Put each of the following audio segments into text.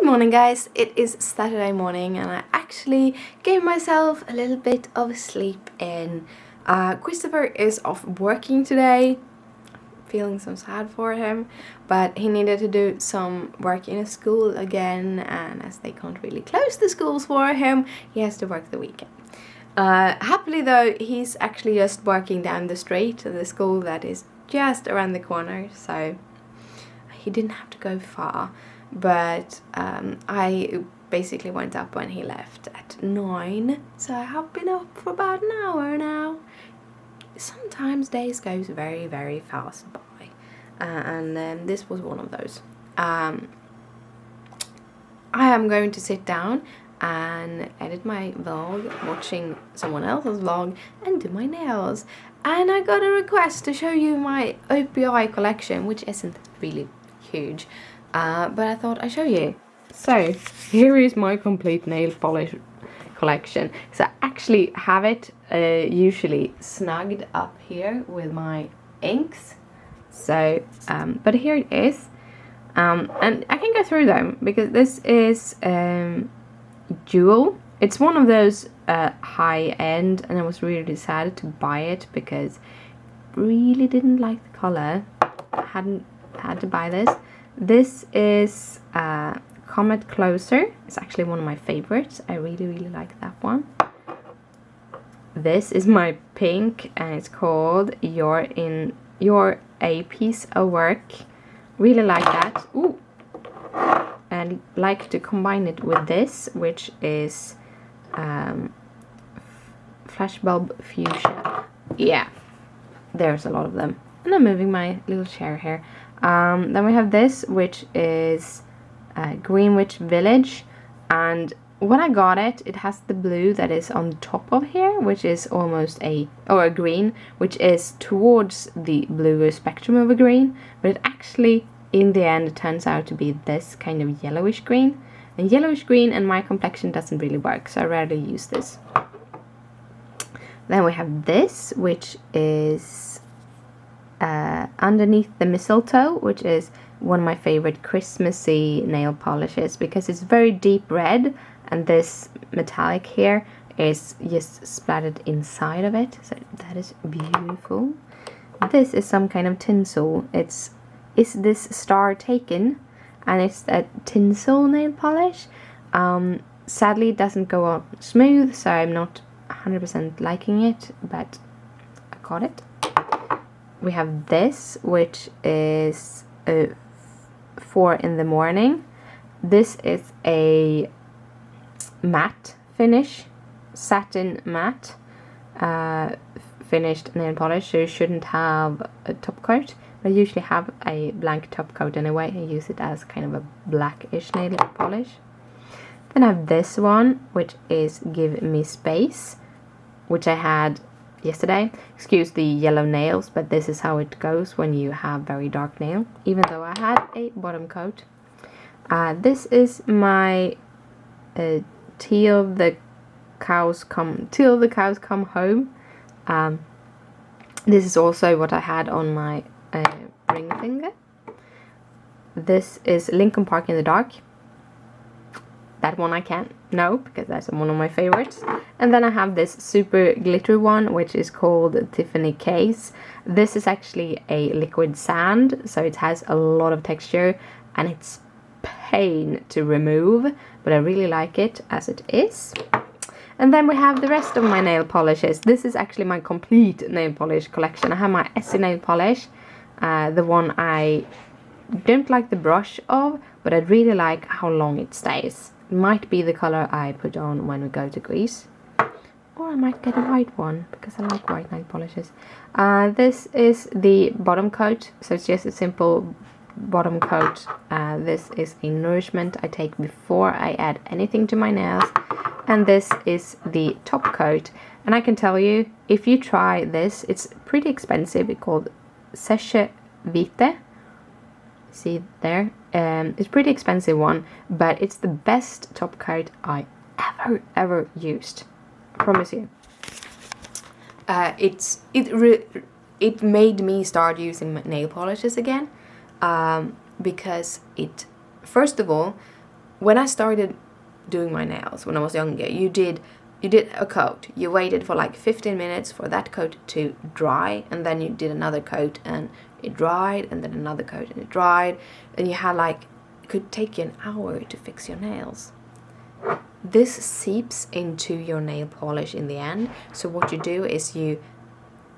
morning guys, it is Saturday morning and I actually gave myself a little bit of sleep in. Christopher is off working today, feeling so sad for him, but he needed to do some work in a school again, and as they can't really close the schools for him, he has to work the weekend. Happily though, he's actually just working down the street to the school that is just around the corner, so he didn't have to go far. But I basically went up when he left at 9, so I have been up for about an hour now. Sometimes days goes very, very fast by, and this was one of those. I am going to sit down and edit my vlog, watching someone else's vlog, and do my nails. And I got a request to show you my OPI collection, which isn't really huge. But I thought I'd show you. So here is my complete nail polish collection. So I actually have it usually snugged up here with my inks. So, but here it is. And I can go through them because this is Jewel. It's one of those high end, and I was really sad to buy it because I really didn't like the color. I had to buy this. This is Comet Closer. It's actually one of my favorites. I really like that one. This is my pink, and it's called You're a Piece of Work. Really like that. Ooh. And like to combine it with this, which is Flashbulb Fuchsia. Yeah, there's a lot of them. And I'm moving my little chair here. Then we have this, which is Greenwich Village, and when I got it, it has the blue that is on top of here, which is almost a green, which is towards the bluer spectrum of a green, but it actually in the end turns out to be this kind of yellowish green, and yellowish green and my complexion doesn't really work, so I rarely use this. Then we have this, which is Underneath the Mistletoe, which is one of my favorite Christmassy nail polishes because it's very deep red, and this metallic here is just splattered inside of it, so that is beautiful. This is some kind of tinsel. Is this star taken? And it's a tinsel nail polish. Sadly it doesn't go on smooth, so I'm not 100% liking it, but I got it. We have this, which is 4 in the morning. This is a matte finish, satin matte finished nail polish, so you shouldn't have a top coat. I usually have a blank top coat anyway. I use it as kind of a blackish nail polish. Then I have this one, which is Give Me Space, which I had yesterday. Excuse the yellow nails, but this is how it goes when you have very dark nail, even though I had a bottom coat. This is my Till the Cows Come Home. This is also what I had on my ring finger. This is Lincoln Park in the Dark. That one I can't know because that's one of my favorites. And then I have this super glitter one, which is called Tiffany Case. This is actually a liquid sand, so it has a lot of texture and it's pain to remove, but I really like it as it is. And then we have the rest of my nail polishes. This is actually my complete nail polish collection. I have my Essie nail polish, the one I don't like the brush of, but I really like how long it stays. It might be the color I put on when we go to Greece, or I might get a white one because I like white nail polishes. This is the bottom coat, so it's just a simple bottom coat. This is a nourishment I take before I add anything to my nails, and this is the top coat. And I can tell you, if you try this, it's pretty expensive. It's called Sèche Vite. See there? It's a pretty expensive one, but it's the best top coat I ever used. I promise you. It made me start using nail polishes again, because it, first of all, when I started doing my nails when I was younger, you did a coat. You waited for like 15 minutes for that coat to dry, and then you did another coat and it dried, and then another coat and it dried, and you had like, it could take you an hour to fix your nails. This seeps into your nail polish in the end. So what you do is you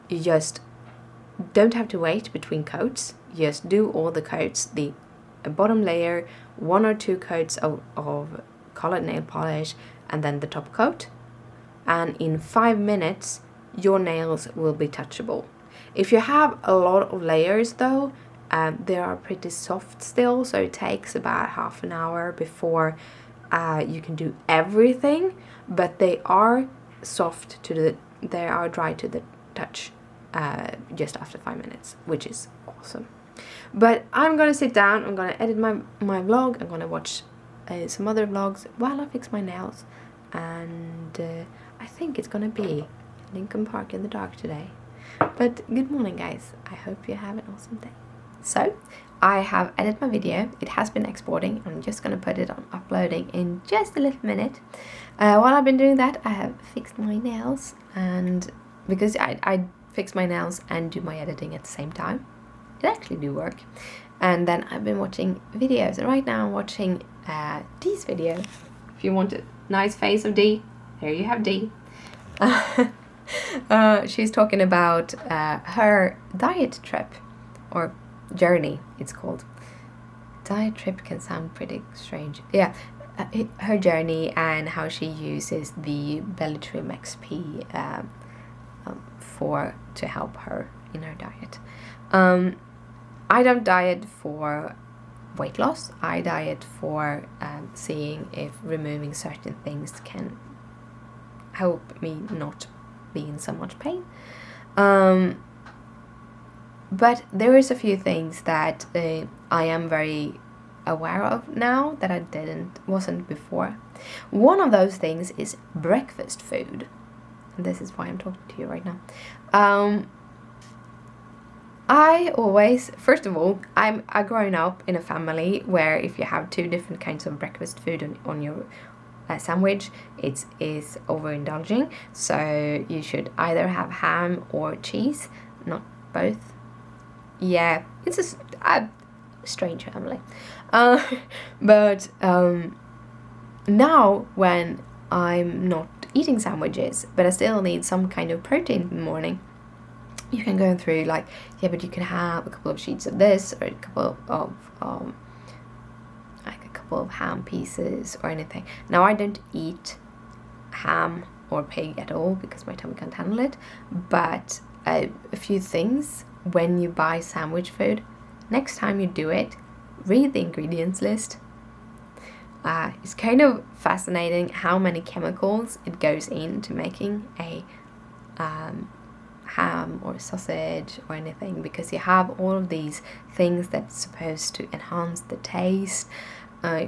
just don't have to wait between coats. You just do all the coats, the bottom layer, 1 or 2 coats of colored nail polish, and then the top coat. And in 5 minutes, your nails will be touchable. If you have a lot of layers though, they are pretty soft still, so it takes about half an hour before you can do everything, but they are soft they are dry to the touch just after 5 minutes, which is awesome. But I'm gonna sit down, I'm gonna edit my vlog, I'm gonna watch some other vlogs while I fix my nails, and I think it's gonna be Lincoln Park in the dark today. But good morning guys, I hope you have an awesome day. So I have edited my video, it has been exporting, I'm just gonna put it on uploading in just a little minute. While I've been doing that, I have fixed my nails, and because I fix my nails and do my editing at the same time, it actually do work. And then I've been watching videos, and right now I'm watching Dee's video. If you want a nice face of Dee, here you have Dee. She's talking about her diet trip, or journey it's called. Diet trip can sound pretty strange. Yeah, her journey and how she uses the Belly Trim XP to help her in her diet. I don't diet for weight loss. I diet for seeing if removing certain things can help me not be in so much pain. But there is a few things that I am very aware of now that I wasn't before. One of those things is breakfast food. And this is why I'm talking to you right now. I always, first of all, I've grown up in a family where if you have 2 different kinds of breakfast food on your sandwich, it is overindulging. So you should either have ham or cheese, not both. Yeah, it's a strange family. But now when I'm not eating sandwiches, but I still need some kind of protein in the morning, you can go through like, yeah, but you can have a couple of sheets of this, or a couple of ham pieces or anything. Now I don't eat ham or pig at all because my tummy can't handle it, but a few things when you buy sandwich food, next time you do it, read the ingredients list. It's kind of fascinating how many chemicals it goes into making a ham or sausage or anything, because you have all of these things that's supposed to enhance the taste,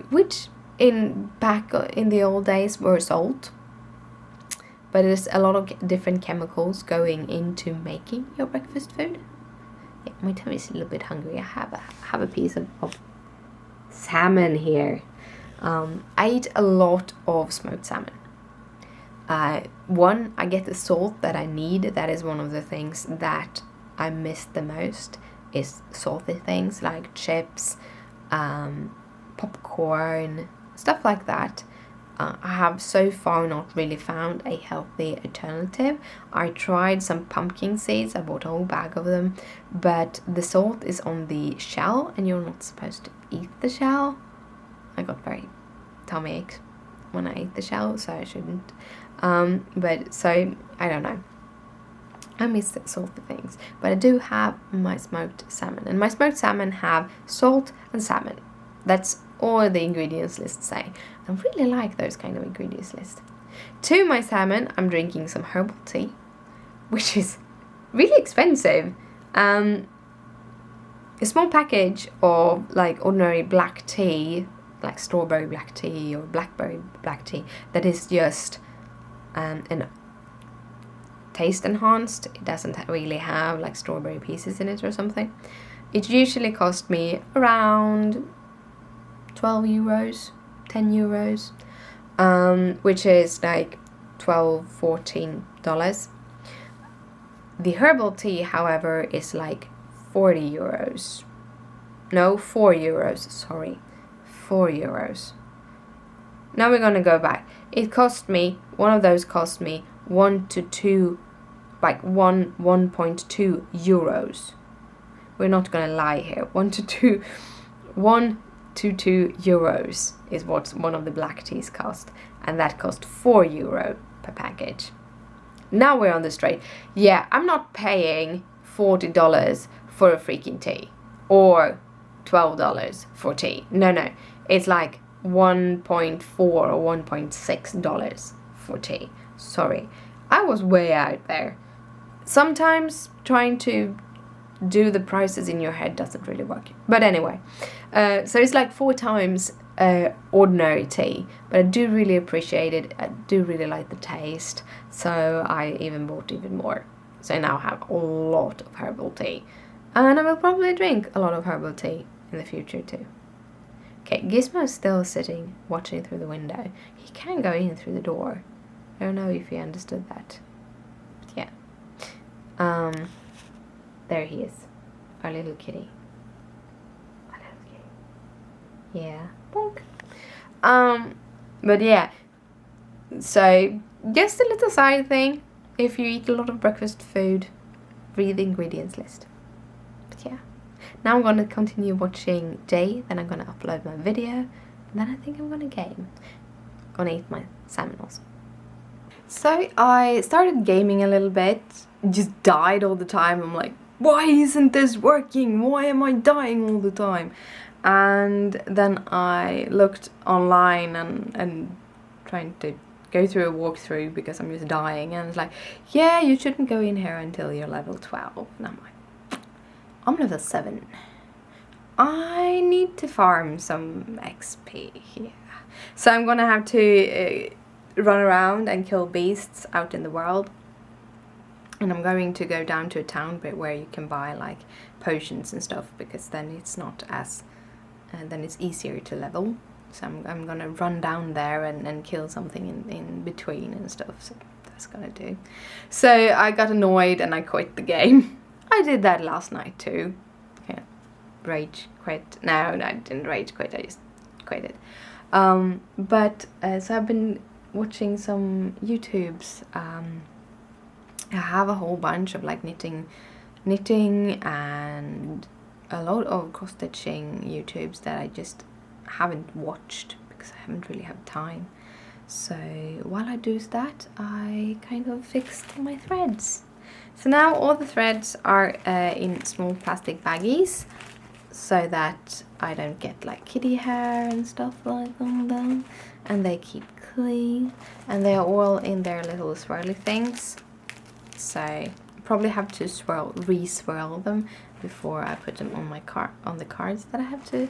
which back in the old days were salt, but there's a lot of different chemicals going into making your breakfast food. Yeah, my tummy is a little bit hungry. I have a piece of salmon here. I eat a lot of smoked salmon. I get the salt that I need. That is one of the things that I miss the most, is salty things like chips, popcorn, stuff like that. I have so far not really found a healthy alternative. I tried some pumpkin seeds, I bought a whole bag of them, but the salt is on the shell and you're not supposed to eat the shell. I got very tummy aches when I ate the shell, so I shouldn't. But so, I don't know. I miss the salty things. But I do have my smoked salmon. And my smoked salmon have salt and salmon. That's all the ingredients lists say. I really like those kind of ingredients lists. To my salmon, I'm drinking some herbal tea, which is really expensive. A small package of like ordinary black tea, like strawberry black tea or blackberry black tea, that is just an taste enhanced. It doesn't really have like strawberry pieces in it or something. It usually cost me around 12 euros 10 euros, which is like $12-14. The herbal tea, however, is like 40 euros. No, 4 euros, sorry. 4 euros. Now we're gonna go back. It cost me, one of those cost me 1 to 2, like 1.2 euros. We're not gonna lie here. 1 to 2 euros is what one of the black teas cost, and that cost 4 euro per package. Now we're on the straight. Yeah, I'm not paying $40 for a freaking tea, or $12 for tea. No, it's like 1.4 or $1.6 for tea. Sorry, I was way out there. Sometimes trying to do the prices in your head doesn't really work. But anyway, so it's like 4 times ordinary tea, but I do really appreciate it. I do really like the taste, so I even bought even more. So I now have a lot of herbal tea, and I will probably drink a lot of herbal tea in the future too. Okay, Gizmo's still sitting, watching through the window. He can go in through the door. I don't know if he understood that. But yeah. There he is. Our little kitty. Our little kitty. Yeah. Bonk. But yeah. So, just a little side thing. If you eat a lot of breakfast food, read the ingredients list. But yeah. Now I'm gonna continue watching Jay, then I'm gonna upload my video, and then I think I'm gonna game. Gonna eat my salmon also. So I started gaming a little bit, just died all the time. I'm like, why isn't this working? Why am I dying all the time? And then I looked online and trying to go through a walkthrough because I'm just dying, and it's like, yeah, you shouldn't go in here until you're level 12. And I'm like, I'm level 7. I need to farm some XP here. So I'm gonna have to run around and kill beasts out in the world. And I'm going to go down to a town where you can buy like potions and stuff, because then it's not as, then it's easier to level. So I'm gonna run down there and kill something in between and stuff. So that's gonna do. So I got annoyed and I quit the game. I did that last night too. Yeah, rage quit. No, I didn't rage quit. I just quit it. But so I've been watching some YouTubes. I have a whole bunch of like knitting and a lot of cross stitching YouTubes that I just haven't watched because I haven't really had time. So while I do that, I kind of fixed my threads. So now all the threads are in small plastic baggies, so that I don't get like kitty hair and stuff like on them, and they keep clean, and they are all in their little swirly things. So I probably have to re-swirl them before I put them on my on the cards that I have to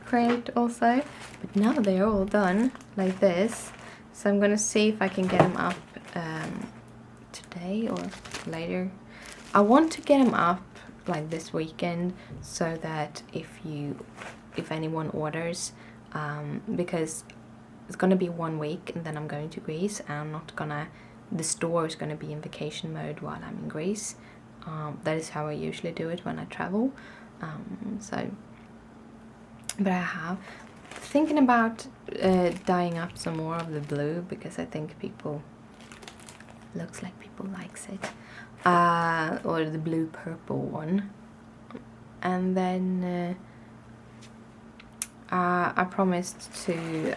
create also. But now they're all done like this, so I'm gonna see if I can get them up today or later. I want to get them up like this weekend, so that if anyone orders, because it's gonna be 1 week and then I'm going to Greece, and I'm not gonna, the store is gonna be in vacation mode while I'm in Greece. That is how I usually do it when I travel. But I have thinking about dyeing up some more of the blue, because I think looks like people likes it, or the blue purple one. And then I promised to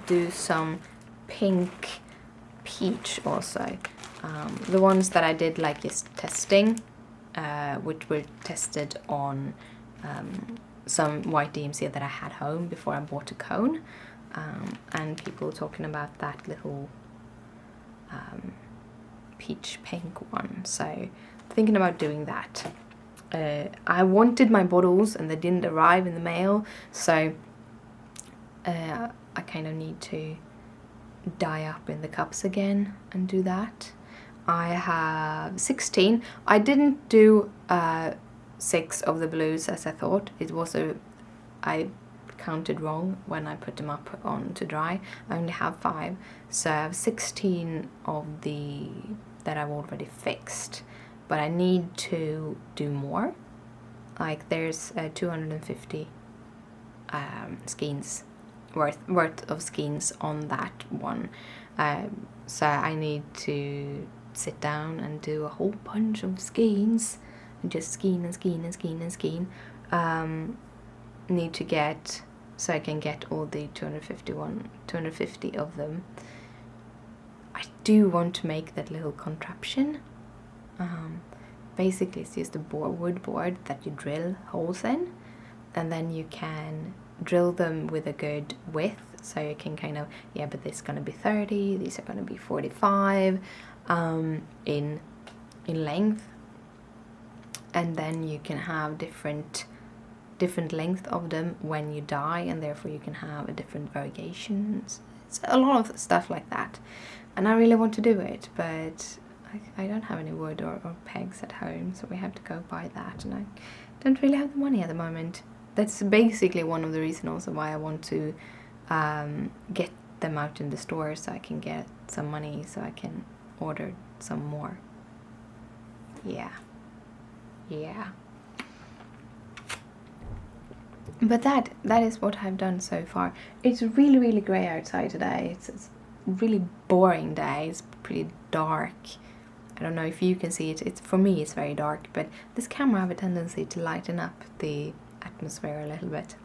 do some pink peach also. The ones that I did like just testing, which were tested on some white DMC that I had home before I bought a cone, and people talking about that little peach pink one. So thinking about doing that. I wanted my bottles and they didn't arrive in the mail, so I kind of need to dye up in the cups again and do that. I have 16. I didn't do 6 of the blues as I thought. It was I counted wrong when I put them up on to dry. I only have 5, so I have 16 of the that I've already fixed, but I need to do more. Like there's 250 skeins worth of skeins on that one, so I need to sit down and do a whole bunch of skeins and just skein and skein and skein and skein. Need to get, so I can get all the 250 of them. I do want to make that little contraption. Basically it's just a wood board that you drill holes in, and then you can drill them with a good width, so you can kind of, yeah, but this is going to be 30, these are going to be 45 in length, and then you can have different length of them when you dye, and therefore you can have a different variations. It's a lot of stuff like that, and I really want to do it, but I don't have any wood or pegs at home, so we have to go buy that, and I don't really have the money at the moment. That's basically one of the reasons also why I want to get them out in the store, so I can get some money so I can order some more. Yeah. But that is what I've done so far. It's really, really grey outside today. It's a really boring day. It's pretty dark. I don't know if you can see it. It's, for me it's very dark, but this camera have a tendency to lighten up the atmosphere a little bit.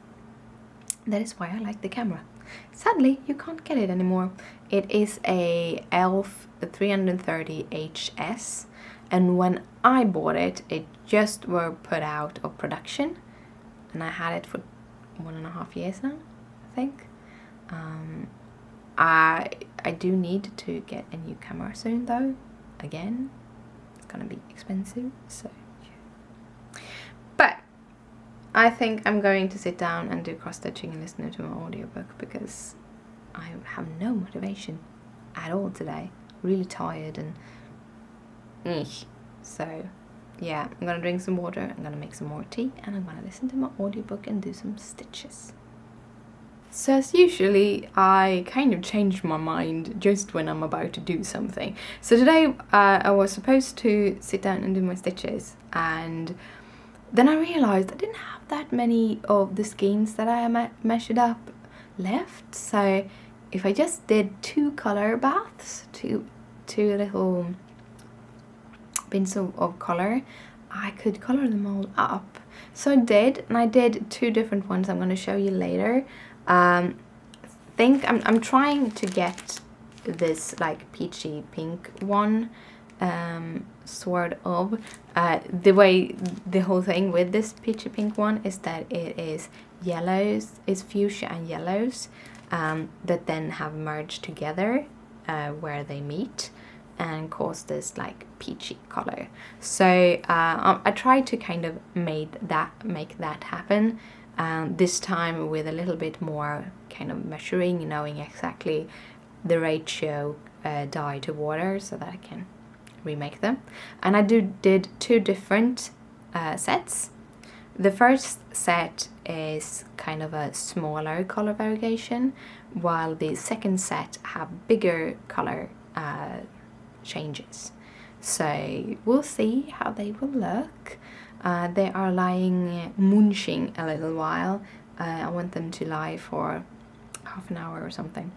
That is why I like the camera. Sadly, you can't get it anymore. It is a ELF 330 HS, and when I bought it, it just were put out of production, and I had it for 1.5 years now, I think. I do need to get a new camera soon though. Again, it's gonna be expensive, so yeah. But I think I'm going to sit down and do cross-stitching and listen to my audiobook, because I have no motivation at all today. Really tired and so yeah, I'm gonna drink some water, I'm gonna make some more tea, and I'm gonna listen to my audiobook and do some stitches. So as usually, I kind of change my mind just when I'm about to do something. So today I was supposed to sit down and do my stitches, and then I realized I didn't have that many of the skeins that I measured up left. So if I just did 2 color baths, two little bins of color, I could color them all up. So I did, and I did 2 different ones I'm going to show you later. I'm trying to get this like peachy pink one, sort of. The way the whole thing with this peachy pink one is that it is yellows, it's fuchsia and yellows, that then have merged together where they meet and cause this like peachy color. So I tried to kind of make that happen. This time with a little bit more kind of measuring, knowing exactly the ratio dye to water, so that I can remake them. And I did 2 different sets. The first set is kind of a smaller color variation, while the second set have bigger color changes. So we'll see how they will look. They are lying munching a little while. I want them to lie for half an hour or something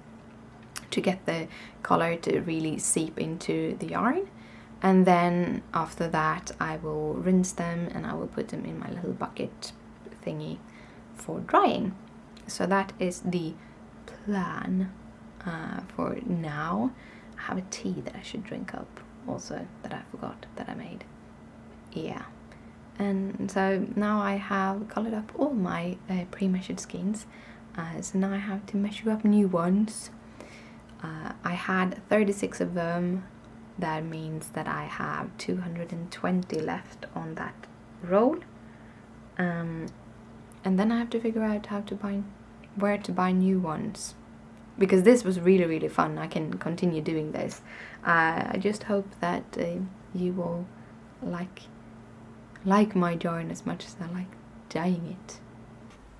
to get the color to really seep into the yarn, and then after that I will rinse them and I will put them in my little bucket thingy for drying. So that is the plan for now. I have a tea that I should drink up also that I forgot that I made. Yeah. And so now I have colored up all my pre-measured skeins, so now I have to measure up new ones. I had 36 of them. That means that I have 220 left on that roll, and then I have to figure out where to buy new ones, because this was really, really fun. I can continue doing this. I just hope that you will like my yarn as much as I like dyeing it.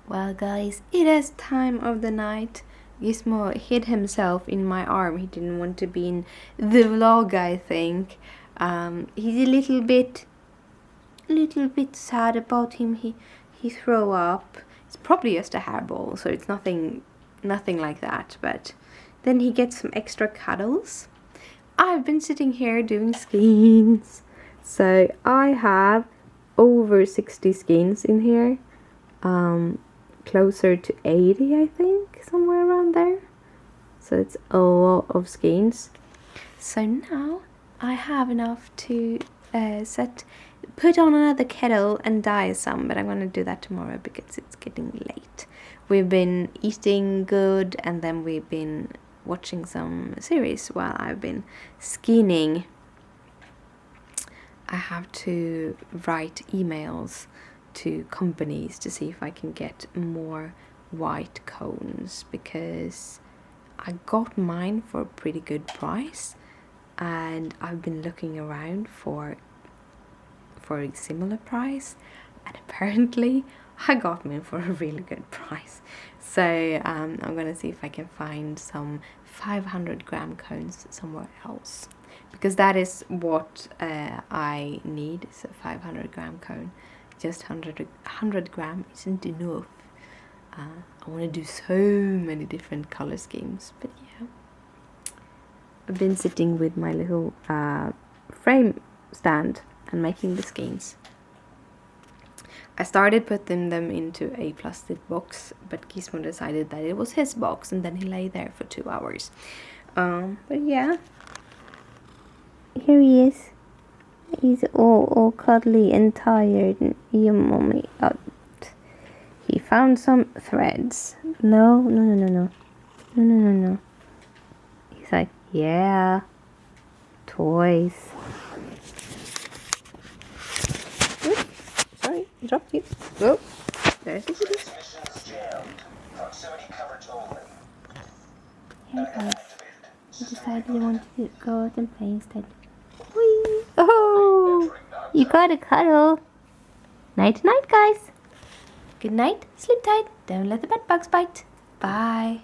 Well guys, it is time of the night. Gizmo hid himself in my arm. He didn't want to be in the vlog, I think. He's a little bit sad about him. He threw up. It's probably just a hairball, so it's nothing like that. But then he gets some extra cuddles. I've been sitting here doing skeins. So I have over 60 skeins in here. Closer to 80, I think, somewhere around there. So it's a lot of skeins. So now I have enough to put on another kettle and dye some, but I'm gonna do that tomorrow because it's getting late. We've been eating good, and then we've been watching some series while I've been skeining. I have to write emails to companies to see if I can get more white cones, because I got mine for a pretty good price, and I've been looking around for a similar price, and apparently I got mine for a really good price. So I'm gonna see if I can find some 500 gram cones somewhere else, because that is what I need. Is a 500 gram cone. Just 100 gram isn't enough. I want to do so many different color schemes, but yeah. I've been sitting with my little frame stand and making the skeins. I started putting them into a plastic box, but Gizmo decided that it was his box, and then he lay there for 2 hours. But yeah, here he is. He's all cuddly and tired. And your mommy. He found some threads. No. He's like, yeah, toys. Oops, sorry, dropped you. Oh, there's the kitty. Hey guys, he decided he wanted to go out and play instead. Whee! Oh, you got a cuddle. Night night, guys. Good night, sleep tight, don't let the bed bugs bite. Bye.